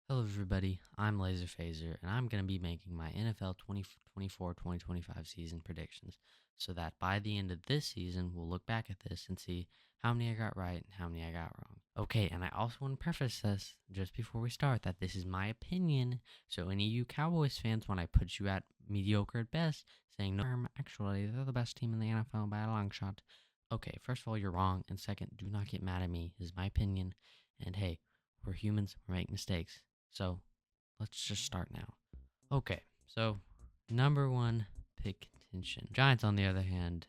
Hello everybody, I'm LazerFazer, and I'm going to be making my NFL 2024-2025 season predictions so that by the end of this season, we'll look back at this and see how many I got right and how many I got wrong. Okay, and I also want to preface this just before we start that this is my opinion, so any of you Cowboys fans, when I put you at mediocre at best, saying, no, actually, they're the best team in the NFL by a long shot. Okay, first of all, you're wrong, and second, do not get mad at me. This is my opinion, and hey, we're humans, we make mistakes. So let's just start now. Okay, so number one pick contention. Giants, on the other hand,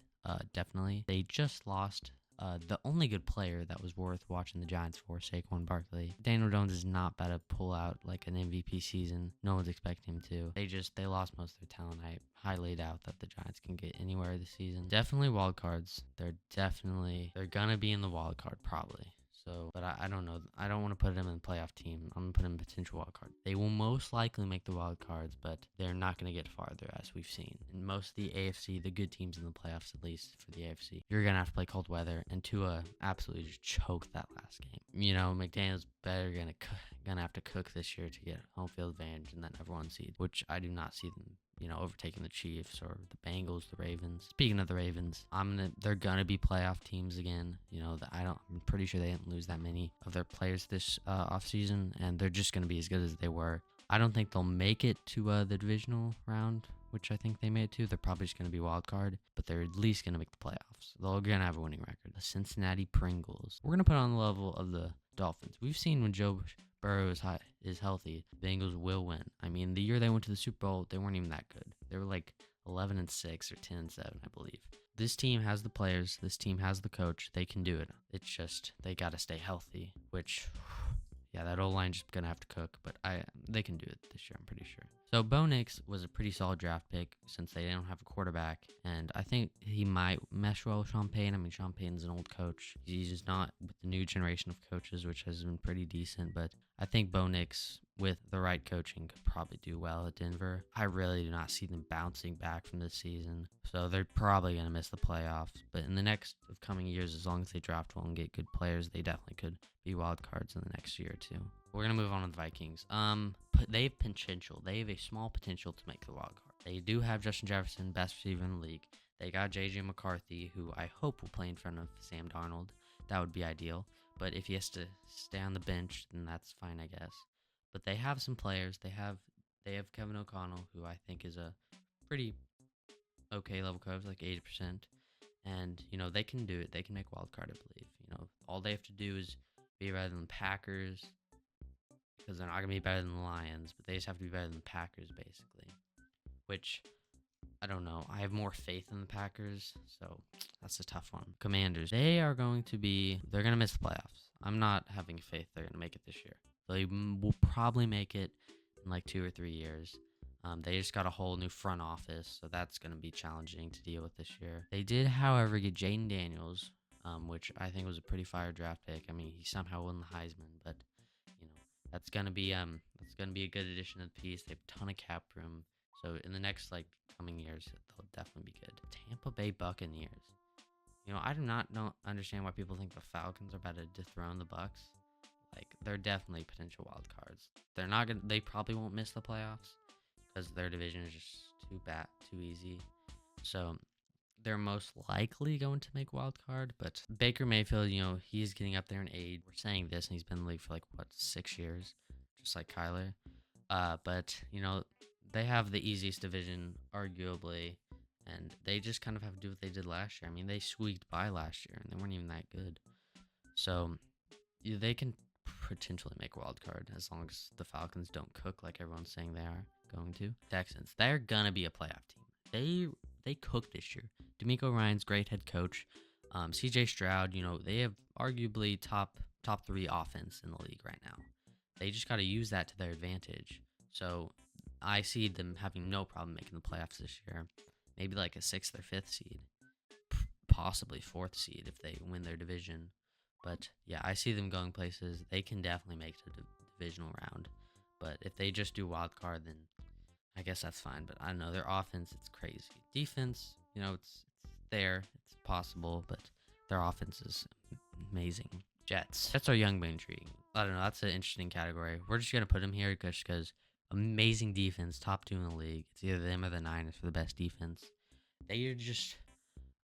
definitely. They just lost the only good player that was worth watching the Giants for, Saquon Barkley. Daniel Jones is not about to pull out like an MVP season. No one's expecting him to. They lost most of their talent. I highly doubt that the Giants can get anywhere this season. Definitely wild cards. They're gonna be in the wild card probably. So, but I don't know. I don't want to put them in the playoff team. I'm going to put them in potential wild card. They will most likely make the wild cards, but they're not going to get farther, as we've seen. In most of the AFC, the good teams in the playoffs, at least for the AFC, you're going to have to play cold weather, and Tua absolutely just choked that last game. You know, McDaniel's better going to have to cook this year to get home field advantage and that number one seed, which I do not see them overtaking the Chiefs or the Bengals, the Ravens. Speaking of the Ravens, they're gonna be playoff teams again. I'm pretty sure they didn't lose that many of their players this offseason, and they're just gonna be as good as they were. I don't think they'll make it to the divisional round, which I think they made it to. They're probably just gonna be wild card, but they're at least gonna make the playoffs. They're gonna have a winning record. The Cincinnati Pringles. We're gonna put on the level of the Dolphins. We've seen when Joe Burrow is healthy, the Bengals will win. I mean, the year they went to the Super Bowl, they weren't even that good. They were like 11-6 or 10-7, I believe. This team has the players. This team has the coach. They can do it. It's just they got to stay healthy, which, yeah, that O-line's just going to have to cook, but they can do it this year, I'm pretty sure. So Bo Nix was a pretty solid draft pick since they don't have a quarterback, and I think he might mesh well with Sean Payton. I mean, Sean Payton's an old coach. He's just not with the new generation of coaches, which has been pretty decent, but I think Bo Nix, with the right coaching, could probably do well at Denver. I really do not see them bouncing back from this season, so they're probably going to miss the playoffs, but in the next coming years, as long as they draft well and get good players, they definitely could be wild cards in the next year or two. We're gonna move on to the Vikings. They have potential. They have a small potential to make the wild card. They do have Justin Jefferson, best receiver in the league. They got JJ McCarthy, who I hope will play in front of Sam Darnold. That would be ideal. But if he has to stay on the bench, then that's fine, I guess. But they have some players. They have Kevin O'Connell, who I think is a pretty okay level coach, like 80%. And they can do it. They can make wild card, I believe. All they have to do is be better than the Packers, because they're not gonna be better than the Lions, but they just have to be better than the Packers, basically. Which I don't know. I have more faith in the Packers, so that's a tough one. Commanders. They're gonna miss the playoffs. I'm not having faith they're gonna make it this year. They will probably make it in like 2 or 3 years. They just got a whole new front office, so that's going to be challenging to deal with this year. They did, however, get Jaden Daniels, which I think was a pretty fire draft pick. I mean, he somehow won the Heisman, but that's gonna be a good addition to the piece. They have a ton of cap room, so in the next coming years, they'll definitely be good. Tampa Bay Buccaneers. I do not understand why people think the Falcons are about to dethrone the Bucs. They're definitely potential wild cards. They probably won't miss the playoffs because their division is just too easy. So they're most likely going to make wild card, but Baker Mayfield, he's getting up there in age. We're saying this, and he's been in the league for 6 years, just like Kyler. But they have the easiest division, arguably, and they just kind of have to do what they did last year. I mean, they squeaked by last year, and they weren't even that good. So they can potentially make a wild card as long as the Falcons don't cook like everyone's saying they are going to. Texans, they're gonna be a playoff team. They cooked this year. D'Amico Ryan's great head coach. C.J. Stroud, they have arguably top 3 offense in the league right now. They just got to use that to their advantage. So I see them having no problem making the playoffs this year. Maybe like a 6th or 5th seed, possibly 4th seed if they win their division. But yeah, I see them going places. They can definitely make the divisional round. But if they just do wild card, then I guess that's fine. But I don't know. Their offense, it's crazy. Defense, it's there. It's possible. But their offense is amazing. Jets. Jets are young but intriguing. I don't know. That's an interesting category. We're just gonna put them here because amazing defense, top 2 in the league. It's either them or the Niners for the best defense. They are just.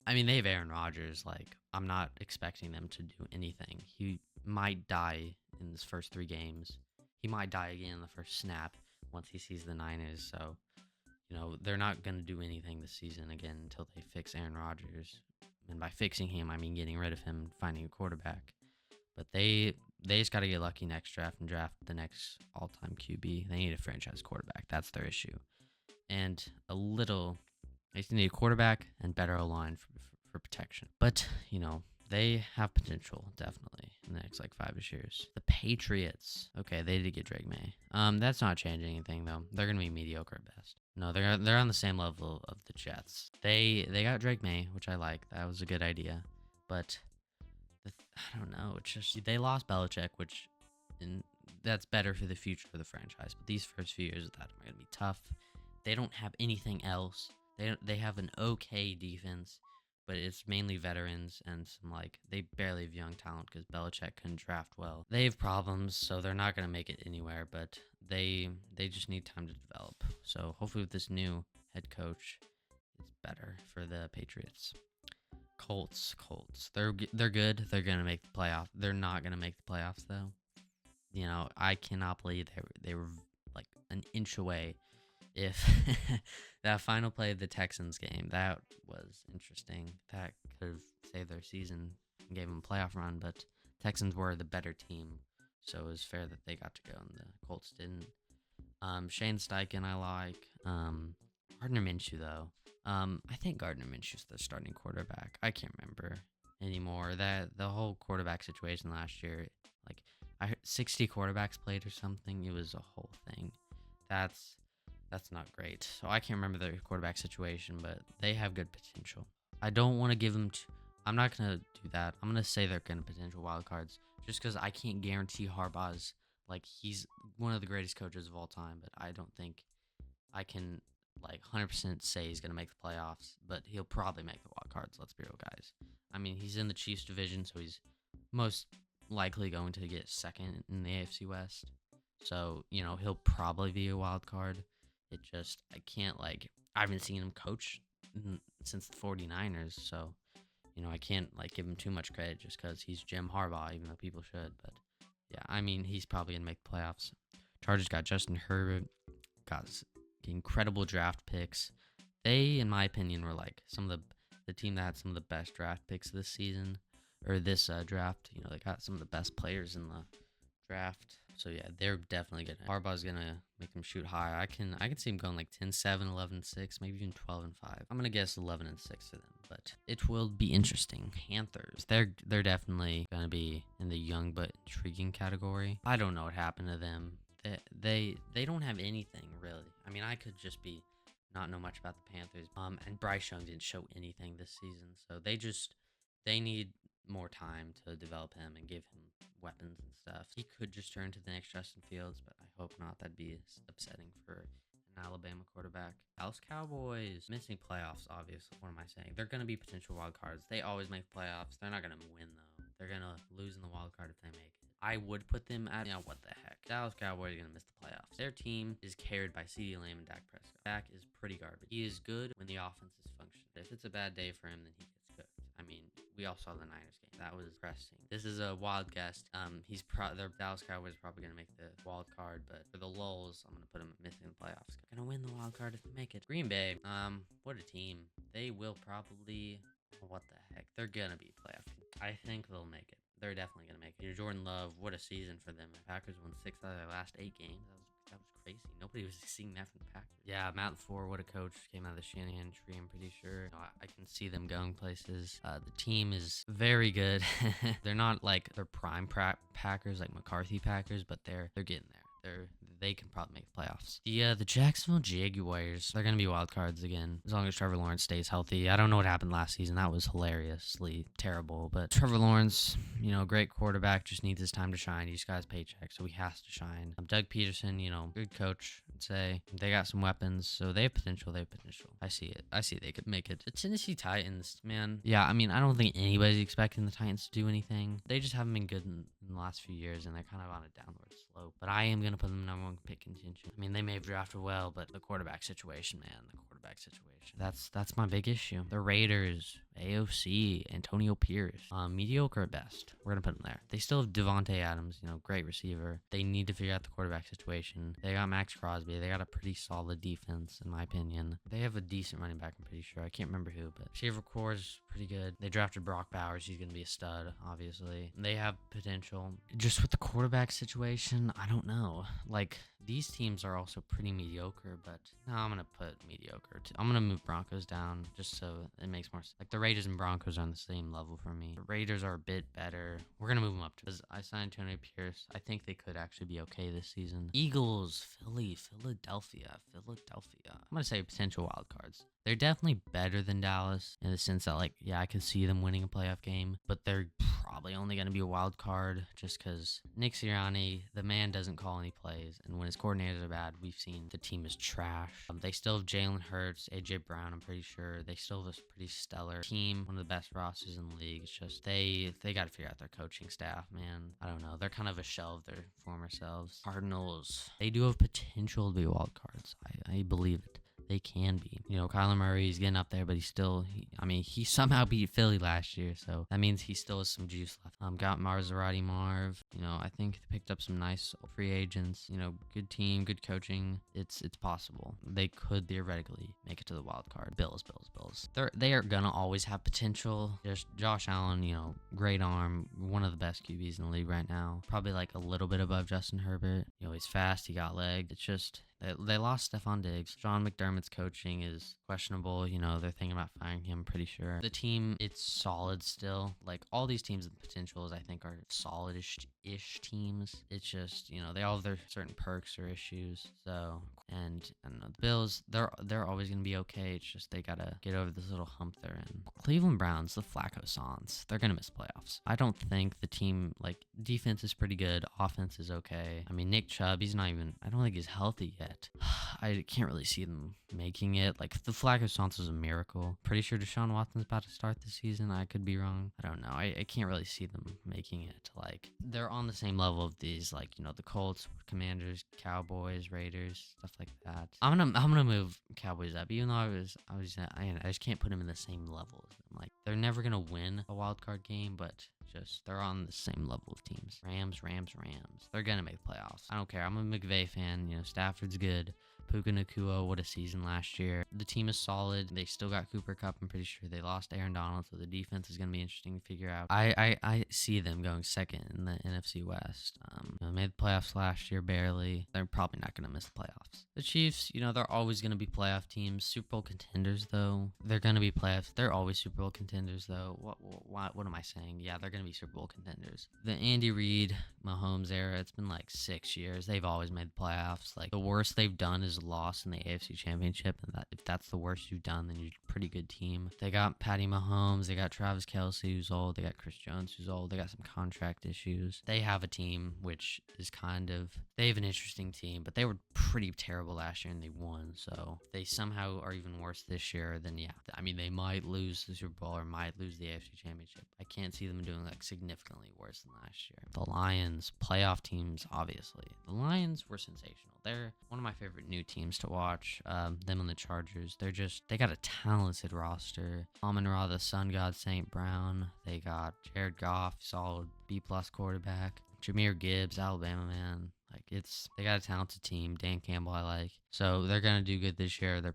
I mean, they have Aaron Rodgers. Like, I'm not expecting them to do anything. He might die in his first 3 games. He might die again in the first snap once he sees the Niners. So, they're not going to do anything this season again until they fix Aaron Rodgers. And by fixing him, I mean getting rid of him, finding a quarterback. But they just got to get lucky next draft and draft the next all-time QB. They need a franchise quarterback. That's their issue. And they just need a quarterback and better O-line for protection. But, they have potential, definitely, in the next, 5-ish years. The Patriots. Okay, they did get Drake May. That's not changing anything, though. They're going to be mediocre at best. No, they're on the same level of the Jets. They got Drake May, which I like. That was a good idea. But, I don't know. It's just, they lost Belichick, that's better for the future of the franchise. But these first few years of that are going to be tough. They don't have anything else. They have an okay defense, but it's mainly veterans and some they barely have young talent because Belichick couldn't draft well. They have problems, so they're not going to make it anywhere, but they just need time to develop. So hopefully with this new head coach, it's better for the Patriots. Colts. They're good. They're going to make the playoff. They're not going to make the playoffs though. I cannot believe they were an inch away. If that final play of the Texans game, that was interesting. That could have saved their season and gave them a playoff run, but Texans were the better team, so it was fair that they got to go and the Colts didn't. Shane Steichen I like. Gardner Minshew, though. I think Gardner Minshew's the starting quarterback. I can't remember anymore. The whole quarterback situation last year, I heard 60 quarterbacks played or something. It was a whole thing. That's not great. So I can't remember their quarterback situation, but they have good potential. I don't want to give them. I'm not gonna do that. I'm gonna say they're gonna potential wild cards, just because I can't guarantee Harbaugh's he's one of the greatest coaches of all time, but I don't think I can 100% say he's gonna make the playoffs. But he'll probably make the wild cards. Let's be real, guys. I mean, he's in the Chiefs division, so he's most likely going to get second in the AFC West. So he'll probably be a wild card. I can't I haven't seen him coach since the 49ers, so I can't give him too much credit just because he's Jim Harbaugh, even though people should. But yeah, I mean, he's probably gonna make the playoffs. Chargers got Justin Herbert, got incredible draft picks. They, in my opinion, were some of the team that had some of the best draft picks this season or this draft. They got some of the best players in the draft. So yeah, they're definitely gonna. Harbaugh's gonna make them shoot high. I can see him going 10-7, 11-6, maybe even 12-5. I'm gonna guess 11-6 for them, but it will be interesting. Panthers, they're definitely gonna be in the young but intriguing category. I don't know what happened to them. They don't have anything really. I mean, I could just be not know much about the Panthers. And Bryce Young didn't show anything this season, so they need more time to develop him and give him weapons and stuff. He could just turn to the next Justin Fields, but I hope not. That'd be upsetting for an Alabama quarterback. Dallas Cowboys missing playoffs, obviously. What am I saying? They're going to be potential wild cards. They always make playoffs. They're not going to win, though. They're going to lose in the wild card if they make it. I would put them at, what the heck. Dallas Cowboys are going to miss the playoffs. Their team is carried by CeeDee Lamb and Dak Prescott. Dak is pretty garbage. He is good when the offense is functioning. If it's a bad day for him, then he gets cooked. I mean, we all saw the Niners game. That was depressing. This is a wild guess. The Dallas Cowboys are probably going to make the wild card, but for the lulz, I'm going to put them missing the playoffs. They're going to win the wild card if they make it. Green Bay, what a team. They will probably, what the heck? They're going to be playoff. I think they'll make it. They're definitely going to make it. Jordan Love, what a season for them. The Packers won 6 out of their last 8 games. That was crazy. Nobody was seeing that from the Packers. Yeah, Matt LaFleur, what a coach. Came out of the Shanahan tree, I'm pretty sure. I can see them going places. The team is very good. They're not their prime Packers, like McCarthy Packers, but they're getting there. They can probably make the playoffs. The Jacksonville Jaguars, they're going to be wild cards again, as long as Trevor Lawrence stays healthy. I don't know what happened last season. That was hilariously terrible. But Trevor Lawrence, great quarterback, just needs his time to shine. He just got his paycheck, so he has to shine. Doug Peterson, good coach. would say. They got some weapons, so they have potential. They have potential. I see it. I see they could make it. The Tennessee Titans, man. Yeah, I mean, I don't think anybody's expecting the Titans to do anything. They just haven't been good in the last few years, and they're kind of on a downward slope. But I am going to put them number one pick contention. I mean, they may have drafted well, but the quarterback situation, man. The quarterback situation. That's my big issue. The Raiders, AOC, Antonio Pierce. Mediocre at best. We're going to put them there. They still have Devontae Adams, great receiver. They need to figure out the quarterback situation. They got Max Crosby. They got a pretty solid defense, in my opinion. They have a decent running back, I'm pretty sure. I can't remember who, but receiver core is pretty good. They drafted Brock Bowers. He's going to be a stud, obviously. They have potential. Just with the quarterback situation, I don't know. Like, these teams are also pretty mediocre, but no, I'm going to put mediocre. I'm going to move Broncos down just so it makes more sense. Like, the Raiders and Broncos are on the same level for me. The Raiders are a bit better. We're going to move them up because I signed Antonio Pierce. I think they could actually be okay this season. Eagles, Philadelphia. I'm going to say potential wild cards. They're definitely better than Dallas in the sense that, like, yeah, I could see them winning a playoff game, but they're probably only going to be a wild card just because Nick Sirianni, the man doesn't call any plays, and when his coordinators are bad, we've seen the team is trash. They still have Jalen Hurts, A.J. Brown, I'm pretty sure. They still have a pretty stellar team, one of the best rosters in the league. It's just they got to figure out their coaching staff, man. I don't know. They're kind of a shell of their former selves. Cardinals, they do have potential to be wild cards. I believe it. They can be. Kyler Murray's getting up there, but he somehow beat Philly last year, so that means he still has some juice left. Got Maserati Marv. I think they picked up some nice free agents. Good team, good coaching. It's possible. They could theoretically make it to the wild card. Bills. They are gonna always have potential. Just Josh Allen, great arm, one of the best QBs in the league right now. Probably like a little bit above Justin Herbert. He's fast, he got legs. It's just they lost Stephon Diggs. Sean McDermott's coaching is questionable. They're thinking about firing him, pretty sure. The team, it's solid still. Like, all these teams with potentials, I think, are solid-ish teams. It's just, they all have their certain perks or issues. So, and I don't know, the Bills, they're always going to be okay. It's just they got to get over this little hump they're in. Cleveland Browns, the Flacco Sans, they're going to miss playoffs. I don't think the team, like, defense is pretty good. Offense is okay. I mean, Nick Chubb, I don't think he's healthy yet. I can't really see them making it. Like, the Flacco Sans was a miracle. Pretty sure Deshaun Watson's about to start this season. I could be wrong. I don't know. I can't really see them making it. Like, they're on the same level of these, like, the Colts, Commanders, Cowboys, Raiders, stuff like that. I'm gonna move Cowboys up, even though I just can't put them in the same level as them. Like, they're never gonna win a wild card game, but just they're on the same level of teams. Rams. They're gonna make the playoffs. I don't care. I'm a McVay fan. Stafford's good. Puka Nacua, what a season last year. The team is solid. They still got Cooper Kupp. I'm pretty sure they lost Aaron Donald, so the defense is going to be interesting to figure out. I see them going second in the NFC West. They made the playoffs last year, barely. They're probably not going to miss the playoffs. The Chiefs, they're always going to be playoff teams. Super Bowl contenders, though. They're going to be playoffs. They're always Super Bowl contenders, though. What am I saying? Yeah, they're going to be Super Bowl contenders. The Andy Reid, Mahomes era, it's been like 6 years. They've always made the playoffs. Like, the worst they've done is lost in the AFC Championship, and if that's the worst you've done, then you're a pretty good team. They got Patty Mahomes, they got Travis Kelce, who's old, they got Chris Jones, who's old, they got some contract issues. They have a team which is they have an interesting team, but they were pretty terrible last year and they won, so if they somehow are even worse this year, then yeah, they might lose the Super Bowl or might lose the AFC Championship. I can't see them doing like significantly worse than last year. The Lions, playoff teams, obviously. The Lions were sensational. They're one of my favorite new teams to watch. Them and the Chargers. They got a talented roster. Amon-Ra, the Sun God, St. Brown. They got Jared Goff, solid B+ quarterback. Jahmyr Gibbs, Alabama man. They got a talented team. Dan Campbell, I like. So they're gonna do good this year. They're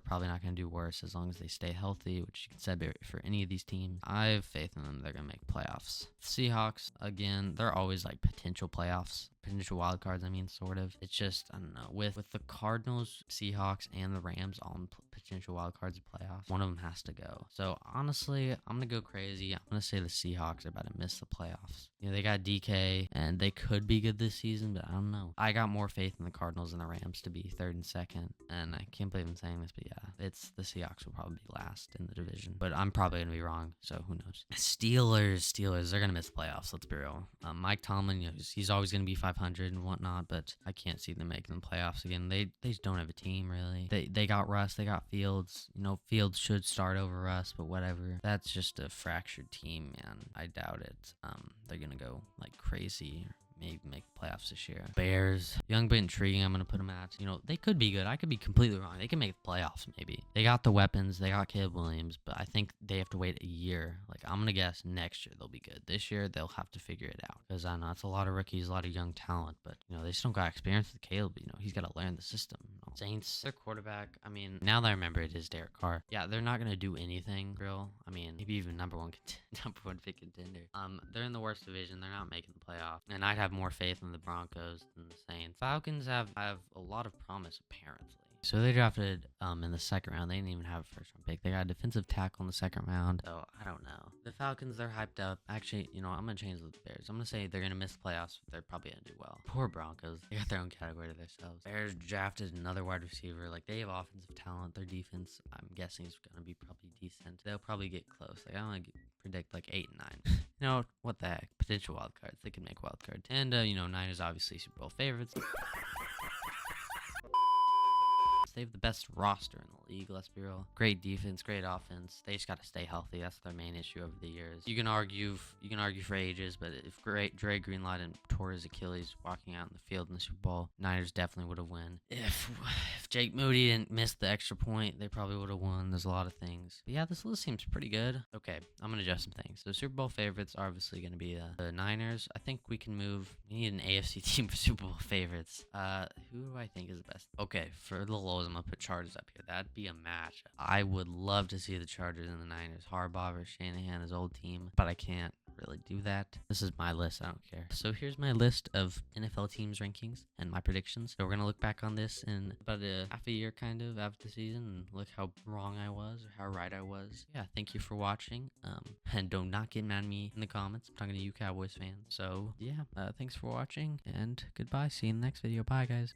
probably not gonna do worse as long as they stay healthy, which you can say for any of these teams. I have faith in them. They're gonna make playoffs. Seahawks, again, they're always like potential playoffs. Potential wild cards, sort of. It's just, I don't know. With the Cardinals, Seahawks, and the Rams all in potential wild cards of playoffs, one of them has to go. So, honestly, I'm going to go crazy. I'm going to say the Seahawks are about to miss the playoffs. They got DK, and they could be good this season, but I don't know. I got more faith in the Cardinals and the Rams to be third and second, and I can't believe I'm saying this, but yeah, the Seahawks will probably be last in the division, but I'm probably going to be wrong, so who knows. Steelers, they're going to miss the playoffs, let's be real. Mike Tomlin, he's always going to be 500. 500 and whatnot, but I can't see them making the playoffs again. They just don't have a team really. They got Russ, they got Fields. You know, Fields should start over Russ, but whatever. That's just a fractured team, man. I doubt it. They're gonna go like crazy. Maybe make playoffs this year. Bears, young but intriguing. I'm gonna put them at. You know, they could be good. I could be completely wrong. They can make the playoffs maybe. They got the weapons. They got Caleb Williams, but I think they have to wait a year. Like I'm gonna guess next year they'll be good. This year they'll have to figure it out because I know it's a lot of rookies, a lot of young talent, but you know they just don't got experience with Caleb. You know he's got to learn the system. You know? Saints, their quarterback. I mean, now that I remember, it is Derek Carr. Yeah, they're not gonna do anything real. I mean, maybe even number one pick contender. They're in the worst division. They're not making the playoff, and I'd have more faith in the Broncos than the Saints. Falcons have a lot of promise apparently. So they drafted in the second round. They didn't even have a first round pick. They got a defensive tackle in the second round. So I don't know. The Falcons, they're hyped up. Actually, you know, I'm gonna change the Bears. I'm gonna say they're gonna miss the playoffs, but they're probably gonna do well. Poor Broncos. They got their own category to themselves. Bears drafted another wide receiver. Like they have offensive talent. Their defense, I'm guessing, is gonna be probably decent. They'll probably get close. Like I want to predict like 8 and 9. You know what the heck? Potential wild cards. They could make wild cards. And you know, Niners obviously Super Bowl favorites. They have the best roster in the league, let's be real. Great defense, great offense. They just got to stay healthy. That's their main issue over the years. You can argue for ages, but if Dre Greenlaw and tore his Achilles walking out in the field in the Super Bowl, Niners definitely would have won. If Jake Moody didn't miss the extra point, they probably would have won. There's a lot of things. But yeah, this list seems pretty good. Okay, I'm going to adjust some things. So Super Bowl favorites are obviously going to be the Niners. I think we can move. We need an AFC team for Super Bowl favorites. Who do I think is the best? Okay, for the lowest, I'm going to put Chargers up here. That'd be a match. I would love to see the Chargers and the Niners. Harbaugh versus Shanahan, his old team, but I can't really do that. This is my list. I don't care. So here's my list of NFL teams rankings and my predictions. So we're going to look back on this in about half a year kind of after the season and look how wrong I was or how right I was. Yeah, thank you for watching. And do not get mad at me in the comments. I'm talking to you Cowboys fans. So yeah, thanks for watching and goodbye. See you in the next video. Bye guys.